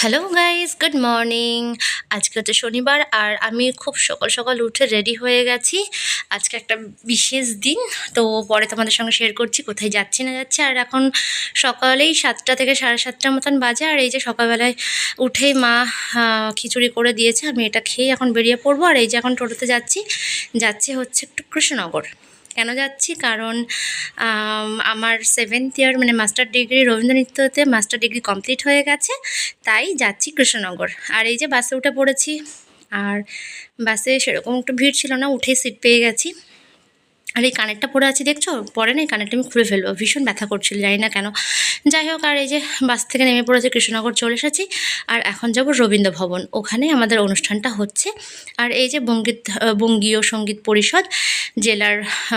Hello guys, good morning. আজকে হচ্ছে শনিবার আর আমি খুব সকাল সকাল উঠে রেডি হয়ে গেছি। আজকে একটা বিশেষ দিন, তো পরে তোমাদের সঙ্গে শেয়ার করছি কোথায় যাচ্ছি না যাচ্ছি। আর এখন সকালেই 7টা থেকে 7:30টার মতন বাজে। আর এই যে সকালবেলায় উঠেই মা খিচুড়ি করে দিয়েছে, আমি এটা খেয়ে এখন বেরিয়ে পড়বো। আর এই যে এখন টোটোতে যাচ্ছি হচ্ছে একটু কৃষ্ণনগর। কেন যাচ্ছি? কারণ আমার 7th ইয়ার মানে মাস্টার ডিগ্রি রবীন্দ্র নৃত্যতে মাস্টার ডিগ্রি কমপ্লিট হয়ে গেছে, তাই যাচ্ছি কৃষ্ণনগর। আর এই যে বাসে উঠে পড়েছি, আর বাসে সেরকম একটু ভিড় ছিল না, উঠেই সিট পেয়ে গেছি। আর এই কানেরটা পরে আছি দেখছো, পরে না এই কানেরটা আমি খুলে ফেলবো, ভীষণ ব্যথা করছিল, জানি না কেন। যাই হোক, আর এই যে বাস থেকে নেমে পড়েছে, কৃষ্ণনগর চলে এসেছি। আর এখন যাব রবীন্দ্র ভবন, ওখানে আমাদের অনুষ্ঠানটা হচ্ছে। আর এই যে বঙ্গীয় সঙ্গীত পরিষদ জেলার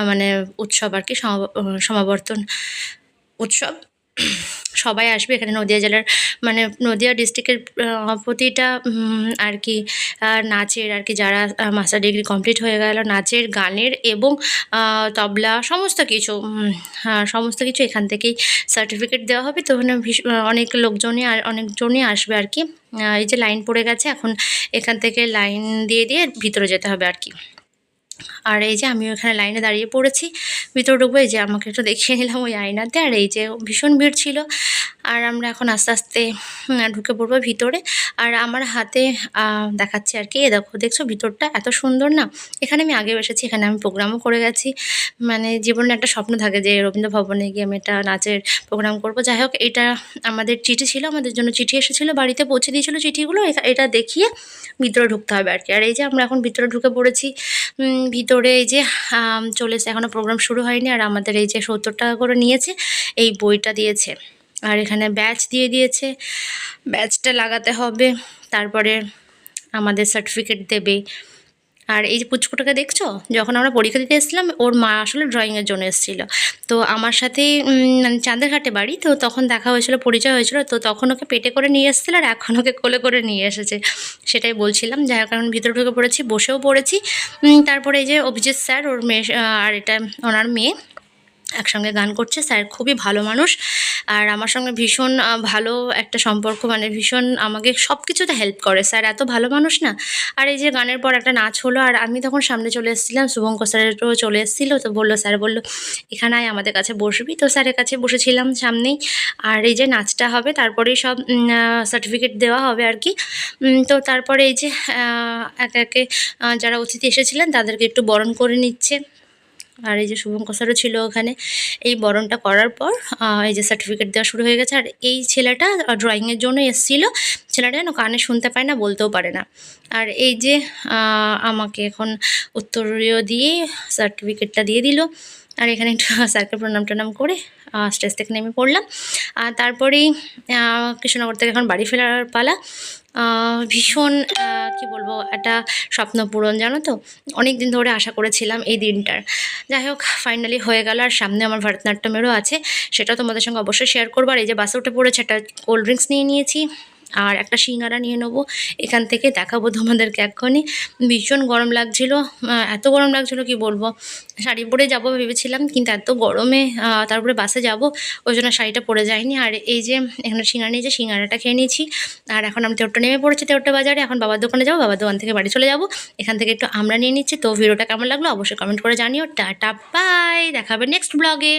মানে উৎসব আর কি, সমাবর্তন উৎসব। সবাই আসবে এখানে, নদিয়া জেলার মানে নদিয়া ডিস্ট্রিক্টের প্রতিটা আর কি নাচের আর কি, যারা মাস্টার ডিগ্রি কমপ্লিট হয়ে গেল, নাচের গানের এবং তবলা সমস্ত কিছু এখান থেকেই সার্টিফিকেট দেওয়া হবে। তো ওখানে অনেকজনই আসবে আর কি। এই যে লাইন পড়ে গেছে, এখন এখান থেকে লাইন দিয়ে ভিতরে যেতে হবে আর কি। আর এই যে আমিও এখানে লাইনে দাঁড়িয়ে পড়েছি, ভিতরে ঢুকবো। এই যে আমাকে একটু দেখিয়ে নিলাম ওই আয়নাতে। আর এই যে ভীষণ ভিড় ছিল, আর আমরা এখন আস্তে আস্তে ঢুকে পড়বো ভিতরে। আর আমার হাতে দেখাচ্ছে আর কি, দেখছো ভিতরটা এত সুন্দর না। এখানে আমি আগেও এসেছি, এখানে আমি প্রোগ্রামও করে গেছি। মানে জীবনে একটা স্বপ্ন থাকে যে রবীন্দ্র ভবনে গিয়ে আমি একটা নাচের প্রোগ্রাম করব। যাই হোক, এটা আমাদের চিঠি ছিল, আমাদের জন্য চিঠি এসেছিলো, বাড়িতে পৌঁছে দিয়েছিলো চিঠিগুলো। এটা দেখিয়ে ভিতরে ঢুকতে হবে আর কি। আর এই যে আমরা এখন ভিতরে ঢুকে পড়েছি। ভিতরে এই যে চলে এসে, এখনও প্রোগ্রাম শুরু হয়নি। আর আমাদের এই যে 70 টাকা করে নিয়েছে, এই বইটা দিয়েছে। আর এখানে ব্যাচ দিয়ে দিয়েছে, ব্যাচটা লাগাতে হবে, তারপরে আমাদের সার্টিফিকেট দেবে। আর এই যে পুচকুটাকে দেখছো, যখন আমরা পরীক্ষা দিতে এসেছিলাম, ওর মা আসলে ড্রয়িংয়ের জন্য এসেছিল। তো আমার সাথেই মানে চাঁদেরঘাটে বাড়ি, তো তখন দেখা হয়েছিল, পরিচয় হয়েছিল। তো তখন ওকে পেটে করে নিয়ে এসেছিলো, আর এখন ওকে কোলে করে নিয়ে এসেছে, সেটাই বলছিলাম। যাই হোক, এখন ভিতরে ঢুকে পড়েছি, বসেও পড়েছি। তারপরে এই যে অভিজিৎ স্যার, ওর মেয়ে, আর এটা ওনার মেয়ে একসঙ্গে গান করছে। স্যার খুবই ভালো মানুষ, আর আমার সঙ্গে ভীষণ ভালো একটা সম্পর্ক, মানে ভীষণ আমাকে সব কিছুতে হেল্প করে। স্যার এত ভালো মানুষ না। আর এই যে গানের পর একটা নাচ হলো, আর আমি তখন সামনে চলে এসেছিলাম, শুভঙ্কর স্যারেরও চলে এসেছিলো। তো স্যার বললো এখানে আয়, আমাদের কাছে বসবি। তো স্যারের কাছে বসেছিলাম সামনেই। আর এই যে নাচটা হবে, তারপরেই সব সার্টিফিকেট দেওয়া হবে আর কি। তো তারপরে এই যে একে একে যারা অতিথি এসেছিলেন তাদেরকে একটু বরণ করে নিচ্ছে। আর এই যে শুভঙ্কর স্যারও ছিল ওখানে। এই বরণটা করার পর এই যে সার্টিফিকেট দেওয়া শুরু হয়ে গেছে। আর এই ছেলেটা ড্রয়িংয়ের জন্য এসেছিলো। ছেলেটা যেন কানে শুনতে পায় না, বলতেও পারে না। আর এই যে আমাকে এখন উত্তরীয় দিয়ে সার্টিফিকেটটা দিয়ে দিল। আর এখানে একটু স্যারকে প্রণাম করে স্টেজ থেকে নেমে পড়লাম। আর তারপরেই কৃষ্ণনগর থেকে এখন বাড়ি ফেরার পালা। ভীষণ কি বলবো, একটা স্বপ্ন পূরণ, জানো তো। অনেক দিন ধরে আশা করেছিলাম এই দিনটার। যাই হোক, ফাইনালি হয়ে গেল। আর সামনে আমার ভারতনাট্যমেরও আছে, সেটা তোমাদের সঙ্গে অবশ্যই শেয়ার করবো। আর এই যে বাসে উঠে পড়েছে, একটা কোল্ড ড্রিঙ্কস নিয়ে নিয়েছি, আর একটা সিঙ্গারা নিয়ে নেবো। এখান থেকে দেখাবো তোমাদেরকে এক্ষুনি। ভীষণ গরম লাগছিল, এত গরম লাগছিল কি বলবো। শাড়ি পরে যাবো ভেবেছিলাম, কিন্তু এত গরমে তারপরে বাসে যাব, ওই জন্য শাড়িটা পরে যায়নি। আর এই যে এখানে সিঙ্গারা নিয়েছি, সিঙ্গারাটা খেয়ে নিয়েছি। আর এখন আমি তেওট্টা নেমে পড়েছি, তেওট্টা বাজারে। এখন বাবার দোকানে যাবো, বাবার দোকান থেকে বাড়ি চলে যাবো। এখান থেকে একটু আমরা নিয়ে নিচ্ছি। তো ভিডিওটা কেমন লাগলো অবশ্যই কমেন্ট করে জানিও। টাটা, বাই, দেখা হবে নেক্সট ব্লগে।